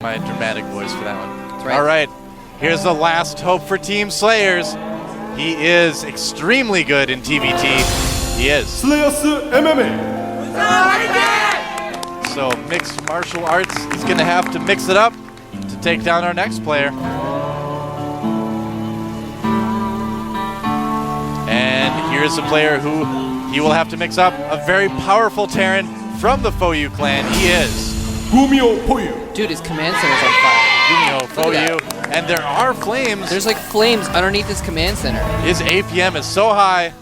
My dramatic voice for that one. That's right. All right, here's the last hope for Team Slayers. He is extremely good in TVT. He is. Slayers MMA. So mixed martial arts, he's going to have to mix it up to take down our next player. And here's a player who he will have to mix up. A very powerful Terran from the FOU clan. He is. Dude, his command center's on fire. FOU. And there are flames. There's like flames underneath his command center. His APM is so high,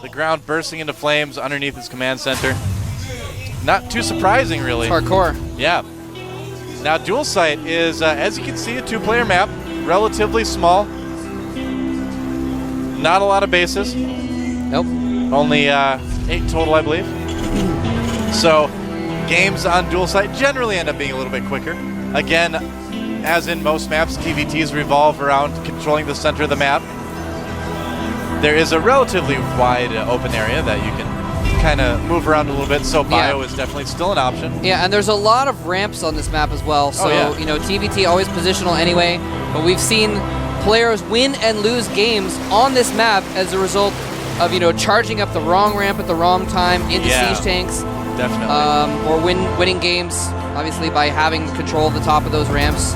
the ground bursting into flames underneath his command center. Not too surprising, really. It's hardcore. Yeah. Now, Dual Sight is, as you can see, a two-player map, relatively small. Not a lot of bases. Nope. Only 8 total, I believe. So, games on Dual Sight generally end up being a little bit quicker. Again, as in most maps, TVTs revolve around controlling the center of the map. There is a relatively wide open area that you can kind of move around a little bit, so bio is definitely still an option. Yeah, and there's a lot of ramps on this map as well. So, you know, TVT always positional anyway, but we've seen players win and lose games on this map as a result of, you know, charging up the wrong ramp at the wrong time into siege tanks. Definitely. Or winning games, obviously, by having control of the top of those ramps.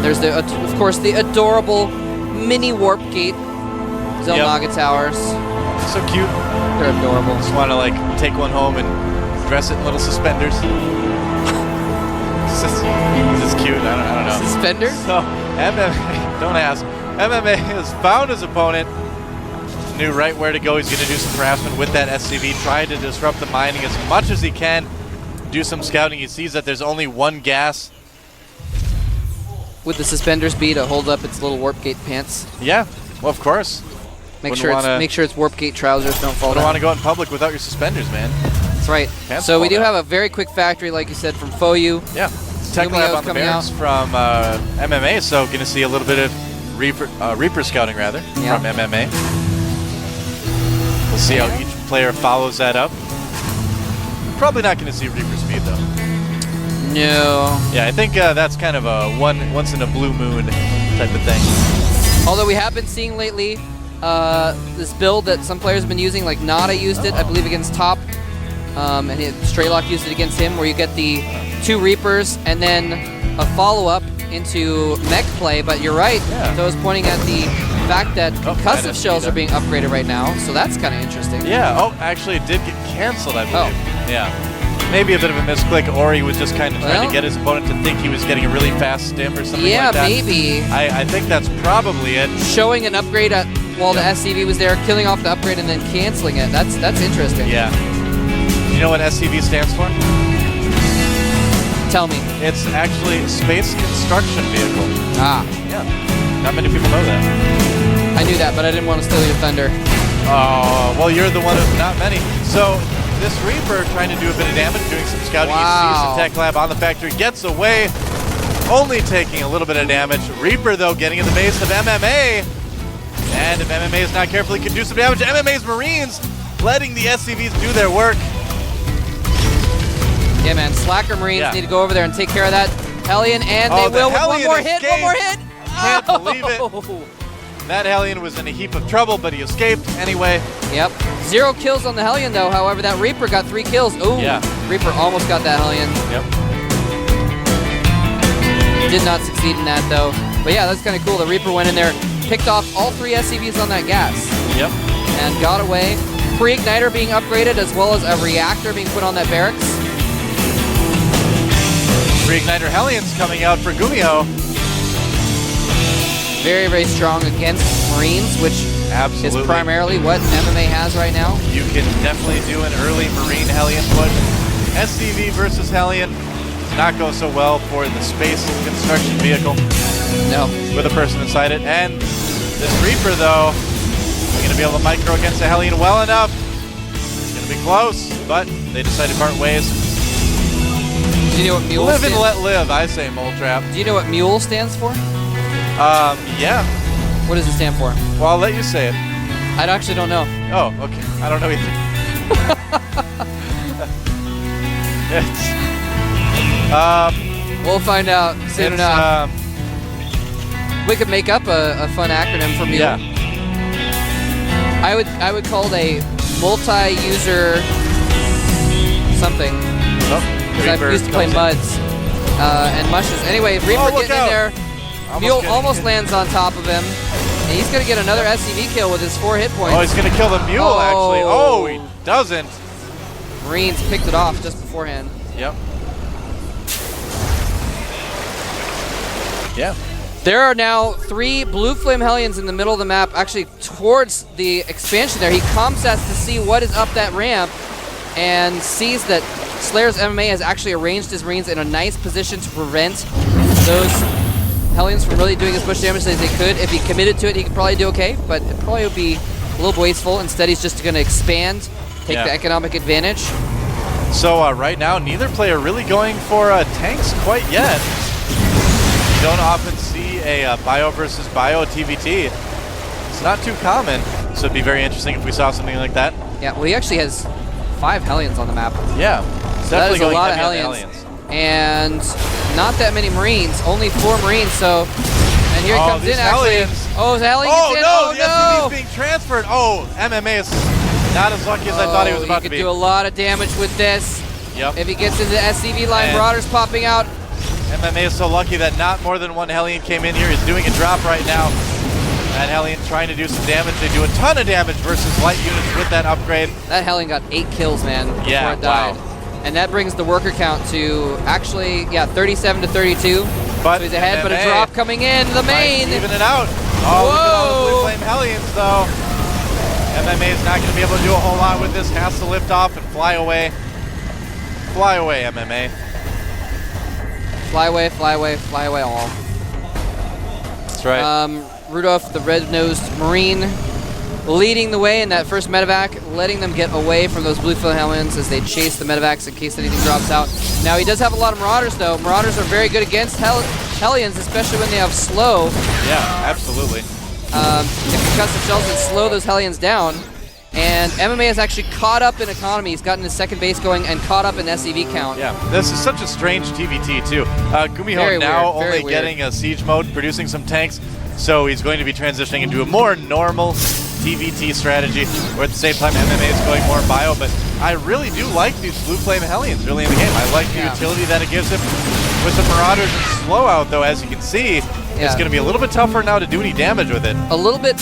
There's, of course, the adorable mini warp gate Zelnaga towers. So cute. They're adorable. Just want to like take one home and dress it in little suspenders. This is cute. I don't know. Suspenders? So MMA, don't ask. MMA has found his opponent. Knew right where to go. He's going to do some harassment with that SCV. Try to disrupt the mining as much as he can. Do some scouting. He sees that there's only one gas. Would the suspenders be to hold up its little warp gate pants? Yeah. Well, of course. Make sure it's warp gate trousers don't fall down. Don't want to go in public without your suspenders, man. That's right. So we do have a very quick factory, like you said, from FOU. Yeah. Tech Lab on the barracks from MMA, so going to see a little bit of Reaper scouting, rather, from MMA. We'll see how each player follows that up. Probably not going to see Reaper speed, though. No. Yeah, I think that's kind of a once in a blue moon type of thing. Although we have been seeing lately this build that some players have been using, like Nada used it, I believe, against Top, and Straylock used it against him, where you get the 2 Reapers and then a follow-up into mech play. But you're right, I was pointing at the fact that concussive shells are being upgraded right now, so that's kind of interesting. Yeah, actually it did get canceled, I believe. Yeah. Maybe a bit of a misclick, or he was just kind of trying to get his opponent to think he was getting a really fast stim or something like that. Yeah, maybe. I think that's probably it. Showing an upgrade while the SCV was there, killing off the upgrade, and then canceling it. That's interesting. Yeah. You know what SCV stands for? Tell me. It's actually Space Construction Vehicle. Ah. Yeah. Not many people know that. I knew that, but I didn't want to steal your thunder. Oh, well, you're the one of not many. So this Reaper trying to do a bit of damage, doing some scouting. He sees the Tech Lab on the factory, gets away, only taking a little bit of damage. Reaper, though, getting in the base of MMA. And if MMA is not careful, he can do some damage to MMA's Marines, letting the SCVs do their work. Yeah, man. Slacker Marines need to go over there and take care of that Hellion, and they will with one more hit. One more hit. Can't believe it. That Hellion was in a heap of trouble, but he escaped anyway. Yep. 0 kills on the Hellion, though. However, that Reaper got 3 kills. Ooh. Yeah. Reaper almost got that Hellion. Yep. Did not succeed in that, though. But yeah, that's kind of cool. The Reaper went in there, picked off all 3 SCVs on that gas. Yep. And got away. Pre-igniter being upgraded, as well as a reactor being put on that barracks. Pre-igniter Hellions coming out for Gumio. Very, very strong against Marines, which is primarily what MMA has right now. You can definitely do an early Marine Hellion push. SCV versus Hellion not go so well for the Space Construction Vehicle. No. With a person inside it. And this Reaper, though, is going to be able to micro against the Hellion well enough. It's going to be close, but they decided to part ways. Do you know what Mule Live and let live, I say, Mole Trap. Do you know what Mule stands for? Yeah. What does it stand for? Well, I'll let you say it. I actually don't know. Oh, okay. I don't know either. We'll find out soon enough. We could make up a fun acronym for Mule. Yeah. I would call it a multi-user something. Because I used to play Muds and Mushes. Anyway, Reaper getting in there. Mule almost lands on top of him. And he's going to get another SCV kill with his 4 hit points. Oh, he's going to kill the Mule, actually. Oh, he doesn't. Marines picked it off just beforehand. Yep. Yeah. There are now 3 Blue Flame Hellions in the middle of the map, actually towards the expansion there. He comsats to see what is up that ramp and sees that Slayer's MMA has actually arranged his Marines in a nice position to prevent those Hellions from really doing as much damage as they could. If he committed to it, he could probably do okay, but it probably would be a little wasteful. Instead, he's just going to expand, take the economic advantage. So right now, neither player really going for tanks quite yet. You don't often see a bio versus bio TVT. It's not too common, so it'd be very interesting if we saw something like that. Yeah, well, he actually has 5 Hellions on the map. Yeah, so that is a lot of Hellions. And not that many Marines, only 4 Marines, so... And here he comes in, actually. Oh, his Hellion gets in. Oh, no, the SCV's being transferred. Oh, MMA is not as lucky as I thought he was about to be. He could do a lot of damage with this. Yep. If he gets into the SCV line, Marauders popping out. MMA is so lucky that not more than 1 Hellion came in here. He's doing a drop right now. That Hellion trying to do some damage. They do a ton of damage versus light units with that upgrade. That Hellion got 8 kills, man, before it died. Wow. And that brings the worker count to actually, 37 to 32. But so he's ahead, but a drop coming in the main. Even it out. Oh, look at all the Blue Flame Hellions, though. MMA is not going to be able to do a whole lot with this. Has to lift off and fly away. Fly away, MMA. Fly away, fly away, fly away all. That's right. Rudolph, the red-nosed Marine, leading the way in that first medevac, letting them get away from those Blue Flame Hellions as they chase the medevacs in case anything drops out. Now, he does have a lot of Marauders, though. Marauders are very good against Hellions, especially when they have slow. Yeah, absolutely. The concussive shells that slow those Hellions down. And MMA has actually caught up in economy. He's gotten his second base going and caught up in SCV count. Yeah, this is such a strange TVT, too. Gumiho now only getting a siege mode, producing some tanks. So he's going to be transitioning into a more normal TVT strategy, where at the same time MMA is going more bio, but I really do like these Blue Flame Hellions really in the game. I like the utility that it gives him. With the Marauders and slow out, though, as you can see, it's going to be a little bit tougher now to do any damage with it. A little bit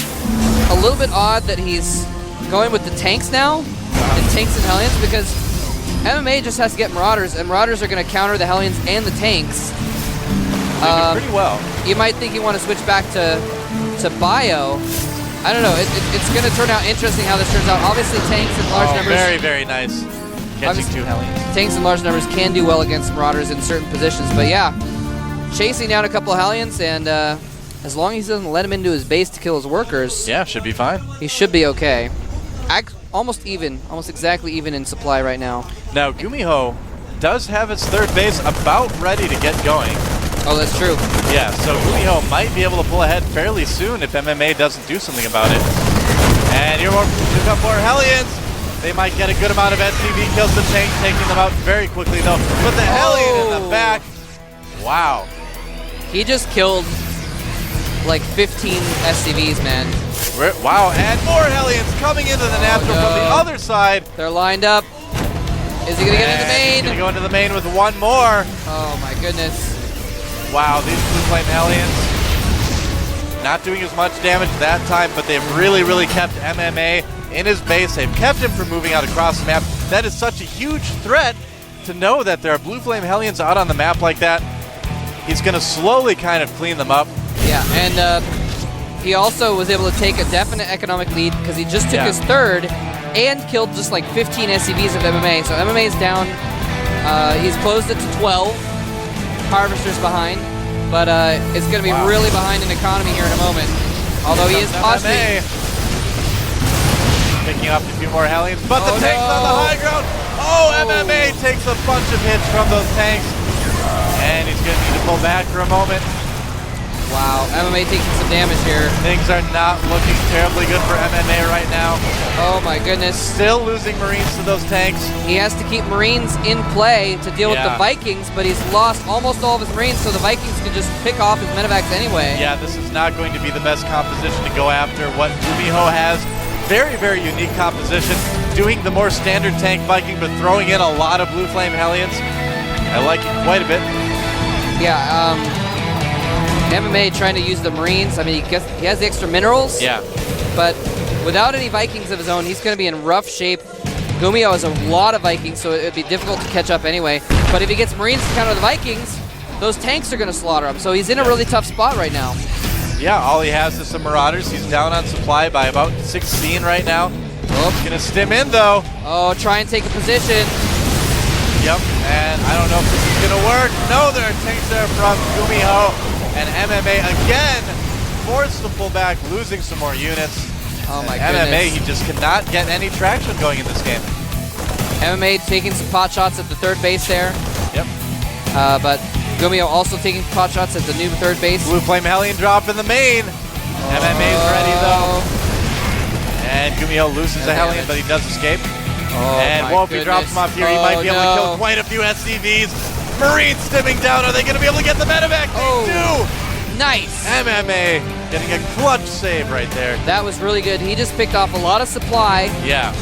odd that he's going with the tanks now, and tanks and Hellions, because MMA just has to get Marauders, and Marauders are going to counter the Hellions and the tanks. They do pretty well. You might think you want to switch back to bio. I don't know. It's going to turn out interesting how this turns out. Obviously, tanks in large numbers. Very, very nice. Catching 2 Hellions. Tanks in large numbers can do well against Marauders in certain positions, but yeah, chasing down a couple of Hellions, and as long as he doesn't let him into his base to kill his workers, should be fine. He should be okay. Almost exactly even in supply right now. Now, Gumiho does have its 3rd base about ready to get going. Oh, that's true. Yeah, so Gumiho might be able to pull ahead fairly soon if MMA doesn't do something about it. And here we've got more Hellions. They might get a good amount of SCV kills. The tank taking them out very quickly, though. With the Hellion in the back. Wow. He just killed like 15 SCVs, man. Wow, and more Hellions coming into the natural from the other side. They're lined up. Is he going to get into the main? He's going to go into the main with 1 more. Oh, my goodness. Wow, these Blue Flame Hellions not doing as much damage that time, but they've really, really kept MMA in his base. They've kept him from moving out across the map. That is such a huge threat to know that there are Blue Flame Hellions out on the map like that. He's going to slowly kind of clean them up. Yeah, and he also was able to take a definite economic lead because he just took his 3rd and killed just like 15 SCVs of MMA. So MMA is down. He's closed it to 12. Harvesters behind, but it's going to be really behind in economy here in a moment. Although he is possibly picking up a few more Hellions, but the tank's on the high ground. Oh, MMA takes a bunch of hits from those tanks, and he's going to need to pull back for a moment. Wow, MMA taking some damage here. Things are not looking terribly good for MMA right now. Oh my goodness. Still losing Marines to those tanks. He has to keep Marines in play to deal with the Vikings, but he's lost almost all of his Marines, so the Vikings can just pick off his medevacs anyway. Yeah, this is not going to be the best composition to go after. What Gumiho has, very, very unique composition. Doing the more standard tank Viking, but throwing in a lot of Blue Flame Hellions. I like it quite a bit. Yeah, MMA trying to use the Marines. I mean, he has the extra minerals. Yeah. But without any Vikings of his own, he's going to be in rough shape. Gumiho has a lot of Vikings, so it would be difficult to catch up anyway. But if he gets Marines to counter the Vikings, those tanks are going to slaughter him. So he's in a really tough spot right now. Yeah, all he has is some Marauders. He's down on supply by about 16 right now. Oh, gonna stim in though. Oh, try and take a position. Yep, and I don't know if this is gonna work. No, there are tanks there from Gumiho, and MMA again forced to pull back, losing some more units. Oh my goodness. MMA, goodness. he just cannot get any traction going in this game. MMA taking some pot shots at the third base there. Yep. But Gumiho also taking pot shots at the new third base. Blue Flame Hellion drop in the main. MMA's ready though. And Gumiho loses a Hellion, but he does escape. Oh, and whoa, if he drops him off here, he might be able to kill quite a few SCVs. Marines stimming down. Are they going to be able to get the medevac? They do! Nice! MMA getting a clutch save right there. That was really good. He just picked off a lot of supply. Yeah.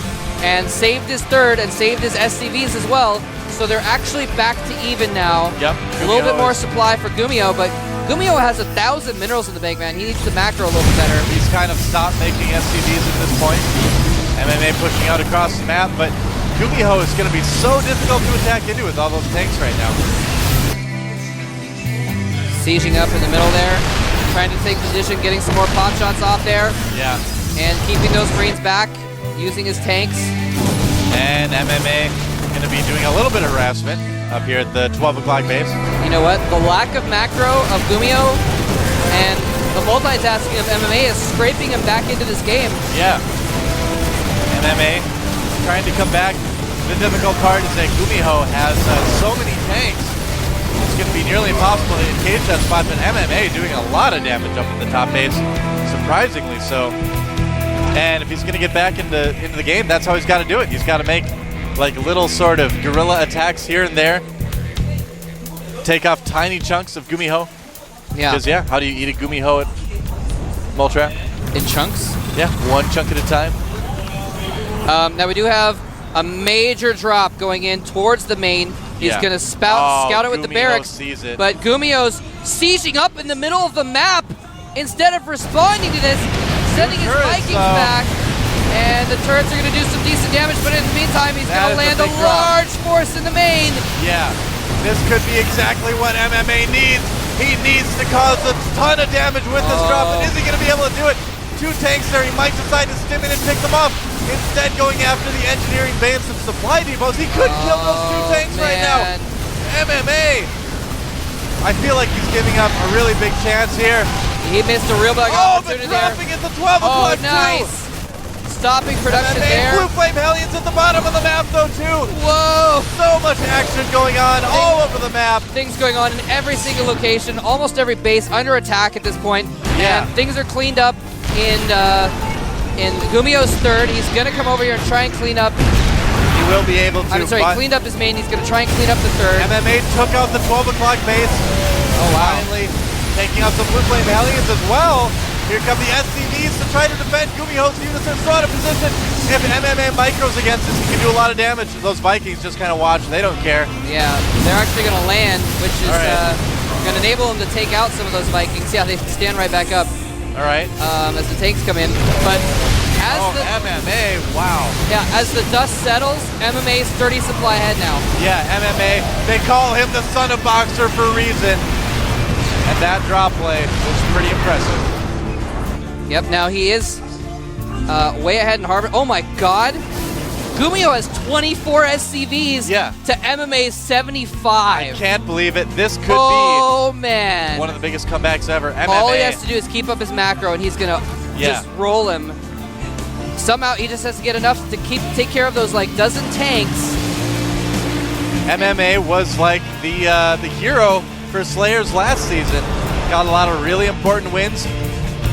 And saved his third and saved his SCVs as well. So they're actually back to even now. Yep. A little bit more supply for Gumiho, but Gumiho has 1,000 minerals in the bank, man. He needs to macro a little bit better. He's kind of stopped making SCVs at this point. MMA pushing out across the map, but Gumiho is going to be so difficult to attack into with all those tanks right now. Sieging up in the middle there, trying to take position, getting some more pot shots off there. Yeah. And keeping those Marines back, using his tanks. And MMA going to be doing a little bit of harassment up here at the 12 o'clock base. You know what? The lack of macro of Gumiho and the multitasking of MMA is scraping him back into this game. Yeah. MMA trying to come back. The difficult part is that Gumiho has so many tanks. It's going to be nearly impossible to engage that spot, but MMA doing a lot of damage up at the top base, surprisingly so. And if he's going to get back into the game, that's how he's got to do it. He's got to make like little sort of guerrilla attacks here and there. Take off tiny chunks of Gumiho. Yeah. Because, yeah, how do you eat a Gumiho at Moltrap? In chunks? Yeah, one chunk at a time. Now we do have a major drop going in towards the main. He's going to scout it with the barracks. Sees it. But Gumiho's sieging up in the middle of the map instead of responding to this, sending his Vikings back. And the turrets are going to do some decent damage, but in the meantime, he's going to land a large force in the main. Yeah, this could be exactly what MMA needs. He needs to cause a ton of damage with this drop, and is he going to be able to do it? Two tanks there, he might decide to stim in and pick them off. Instead, going after the engineering bay and some supply depots. He could kill those two tanks right now. MMA. I feel like he's giving up a really big chance here. He missed a real big opportunity there. But dropping at the 12 o'clock nice. Stopping production MMA, there. Blue Flame Hellions at the bottom of the map though too. Whoa. So much action going on all over the map. Things going on in every single location, almost every base under attack at this point. Yeah. And things are cleaned up in Gumiho's third. He's going to come over here and try and clean up. He will be able to. I'm sorry, he cleaned up his main. He's going to try and clean up the third. MMA took out the 12 o'clock base. Oh, wow. Finally taking out some Blue Flame Hellions as well. Here come the SCVs to try to defend Gumiho's units. They're out of position. If MMA micros against this, he can do a lot of damage. Those Vikings just kind of watch. They don't care. Yeah, they're actually going to land, which is going to enable them to take out some of those Vikings. Yeah, they stand right back up. All right. As the tanks come in. But as MMA, wow. Yeah, as the dust settles, MMA's 30 supply ahead now. Yeah, MMA, they call him the son of Boxer for a reason. And that drop play was pretty impressive. Yep, now he is way ahead in Harvard. Oh my god. Gumiho has 24 SCVs to MMA's 75. I can't believe it. This could be man. one of the biggest comebacks ever. MMA. All he has to do is keep up his macro and he's going to just roll him. Somehow he just has to get enough to take care of those like dozen tanks. MMA was like the hero for Slayers last season. got a lot of really important wins,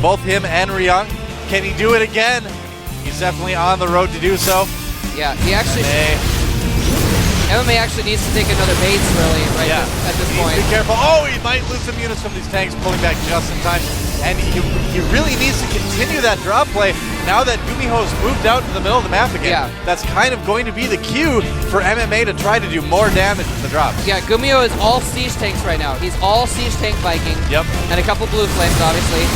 both him and Ryung. Can he do it again? He's definitely on the road to do so. Yeah, he actually... MMA actually needs to take another base early at this point. Be careful. Oh, he might lose some units from these tanks, pulling back just in time. And he really needs to continue that drop play now that Gumiho's moved out to the middle of the map again. Yeah. That's kind of going to be the cue for MMA to try to do more damage to the drops. Yeah, Gumiho is all siege tanks right now. He's all siege tank Viking. Yep. And a couple blue flames, obviously.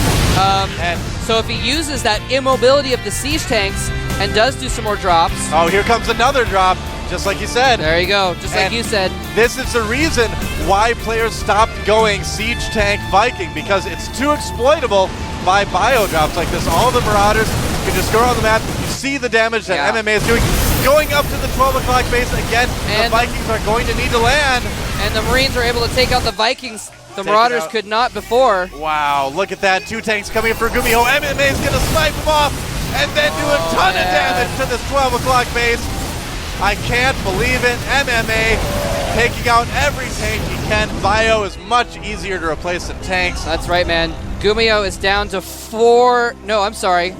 So if he uses that immobility of the siege tanks and does do some more drops. Oh, here comes another drop. Just like you said. There you go, just like you said. This is the reason why players stopped going Siege Tank Viking, because it's too exploitable by bio drops like this. All the Marauders can just go around the map. You see the damage that MMA is doing. Going up to the 12 o'clock base again, and the Vikings are going to need to land. And the Marines are able to take out the Vikings. The Marauders could not before. Wow, look at that. 2 tanks coming in for Gumiho. MMA is going to snipe him off and then do a ton of damage to this 12 o'clock base. I can't believe it. MMA taking out every tank he can. Bio is much easier to replace than tanks. That's right, man. Gumiho is down to 4. No, I'm sorry.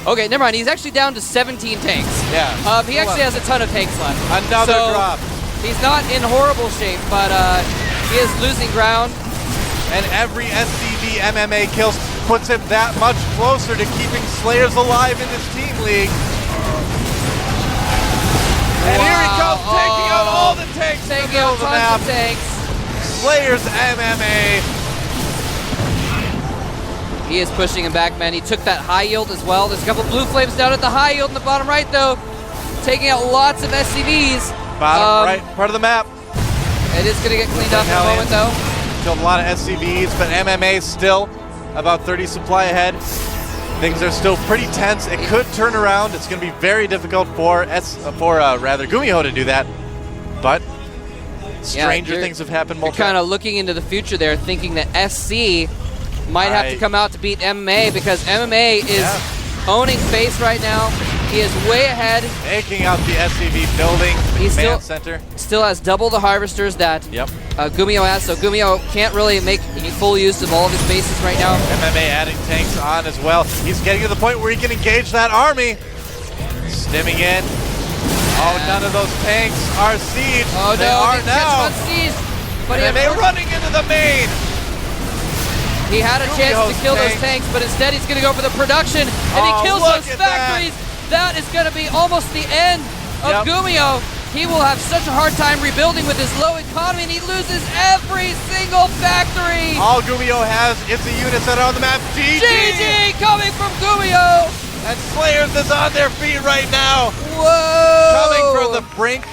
Okay, never mind. He's actually down to 17 tanks. Yeah. He actually has a ton of tanks left. Another drop. He's not in horrible shape, but he is losing ground. And every SCV MMA kills puts him that much closer to keeping Slayers alive in this team league. And here he comes, taking out all the tanks in the middle of the map. Slayers MMA. He is pushing him back, man. He took that high yield as well. There's a couple blue flames down at the high yield in the bottom right, though. Taking out lots of SCVs. Bottom right part of the map. It is going to get cleaned up in a moment, though. Killed a lot of SCVs, but MMA still about 30 supply ahead. Things are still pretty tense. It could turn around. It's going to be very difficult for Gumiho to do that. But stranger things have happened. You're kind of looking into the future there, thinking that SC might have to come out to beat MMA, because MMA is owning face right now. He is way ahead. Taking out the SCV building, the command center. Still has double the harvesters that Gumiho has, so Gumiho can't really make full use of all of his bases right now. MMA adding tanks on as well. He's getting to the point where he can engage that army. Stimming in. Oh, none of those tanks are siege. Oh, they no, are now. Siege, but MMA running into the main. He had a chance to kill those tanks, but instead he's going to go for the production, and he kills those factories. That is going to be almost the end of Gumiho. He will have such a hard time rebuilding with his low economy, and he loses every single factory. All Gumiho has is the units that are on the map. GG coming from Gumiho. And Slayers is on their feet right now. Whoa! Coming from the brink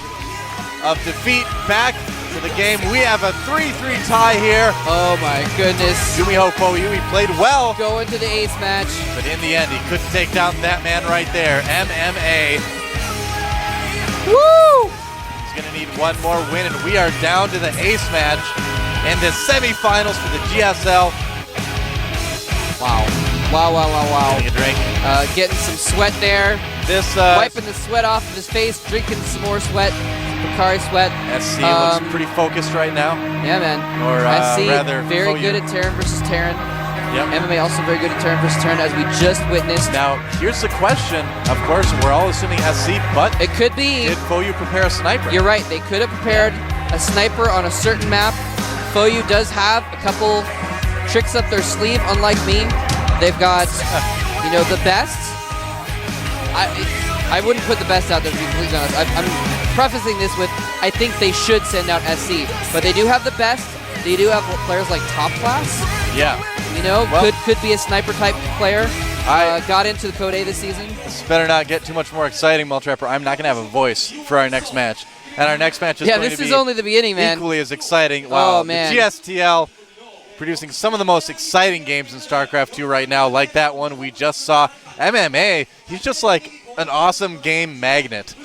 of defeat back to the game. We have a 3-3 tie here. Oh my goodness. Gumiho FOU, he played well. Going to the ace match. But in the end, he couldn't take down that man right there. MMA. Woo! He's going to need one more win, and we are down to the ace match in the semifinals for the GSL. Wow. Wow. Getting a drink. Getting some sweat there. Wiping the sweat off of his face, drinking some more sweat. Bakari sweat. SC looks pretty focused right now. Yeah, man. Or SC, rather, very good at Terran versus Terran. Yep. MMA also very good at Terran versus Terran, as we just witnessed. Now, here's the question. Of course, we're all assuming SC, but it could be. Did FOU prepare a sniper? You're right. They could have prepared a sniper on a certain map. FOU does have a couple tricks up their sleeve, unlike me. They've got, the best. I wouldn't put the best out there, to be completely honest. I'm prefacing this with, I think they should send out SC, but they do have the best. They do have players like Top Class. Yeah. Could be a sniper type player. Got into the Code A this season. This better not get too much more exciting, Multrapper. I'm not going to have a voice for our next match. And our next match is going to be this is only the beginning, man. Equally as exciting. Wow. Oh, man. The GSTL producing some of the most exciting games in StarCraft 2 right now, like that one we just saw. MMA, he's just like an awesome game magnet.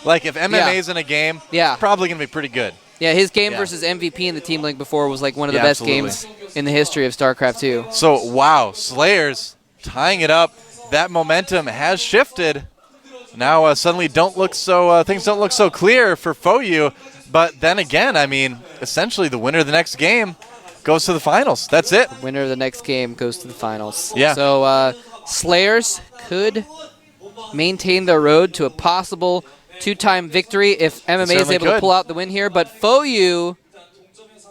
Like, if MMA is in a game, it's probably going to be pretty good. Yeah, his game versus MVP in the Team Link before was like one of the best games in the history of StarCraft 2. So, wow, Slayers tying it up. That momentum has shifted. Now suddenly things don't look so clear for FOU. But then again, I mean, essentially the winner of the next game goes to the finals. That's it. Winner of the next game goes to the finals. Yeah. So Slayers could maintain their road to a possible 2-time victory if MMA is certainly able to could. pull out the win here. But FOU,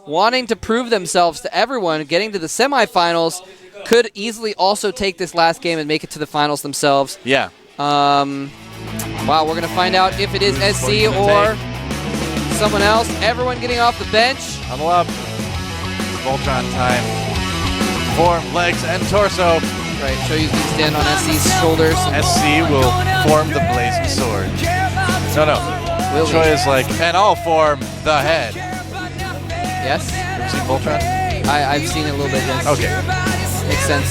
wanting to prove themselves to everyone, getting to the semifinals, could easily also take this last game and make it to the finals themselves. Yeah. Wow, we're going to find out if it is SC or someone else. Everyone getting off the bench. Huddle up. Voltron time. Form, legs, and torso. Right, show you can stand on SC's shoulders. SC will form the blazing sword. No. Will Troy he? is like, and I'll form the head. Yes? Ever seen Voltron? I've seen it a little bit, yes. Okay. Makes sense.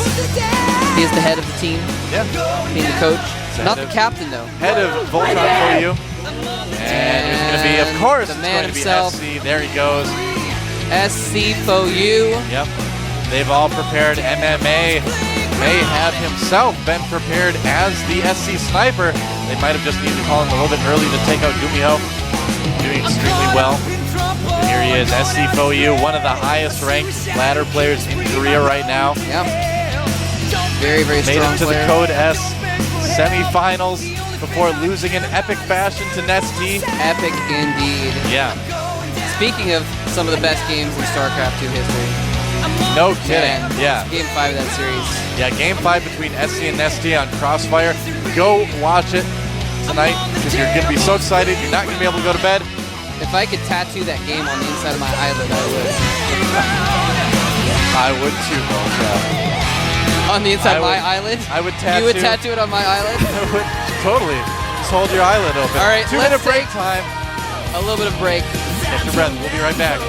He is the head of the team, Yeah. being the coach. Head Not the of- captain, though. Head of Voltron for you. And it's going to be, of course, the it's man going to be himself. SC. There he goes. SC FOU. Yep. They've all prepared. MMA may have himself been prepared as the SC sniper. They might have just needed to call him a little bit early to take out Gumiho. Doing extremely well. And here he is, SC FOU, one of the highest ranked ladder players in Korea right now. Yep. Very, very Made strong it to player. the Code S semifinals before losing in epic fashion to Nesty. Epic indeed. Yeah. Speaking of some of the best games in StarCraft 2 history. No kidding. Man, Yeah. Game 5 of that series. Yeah, Game 5 between SC and Nesty on Crossfire. Go watch it tonight because you're going to be so excited. You're not going to be able to go to bed. If I could tattoo that game on the inside of my eyelid, I would. I would too, Volta. On the inside of I my would- eyelid? I would tattoo. You would tattoo it on my eyelid? I would, totally. Just hold your eyelid open. All right, 2-minute let's break take time. A little bit of break. Catch your breath. We'll be right back.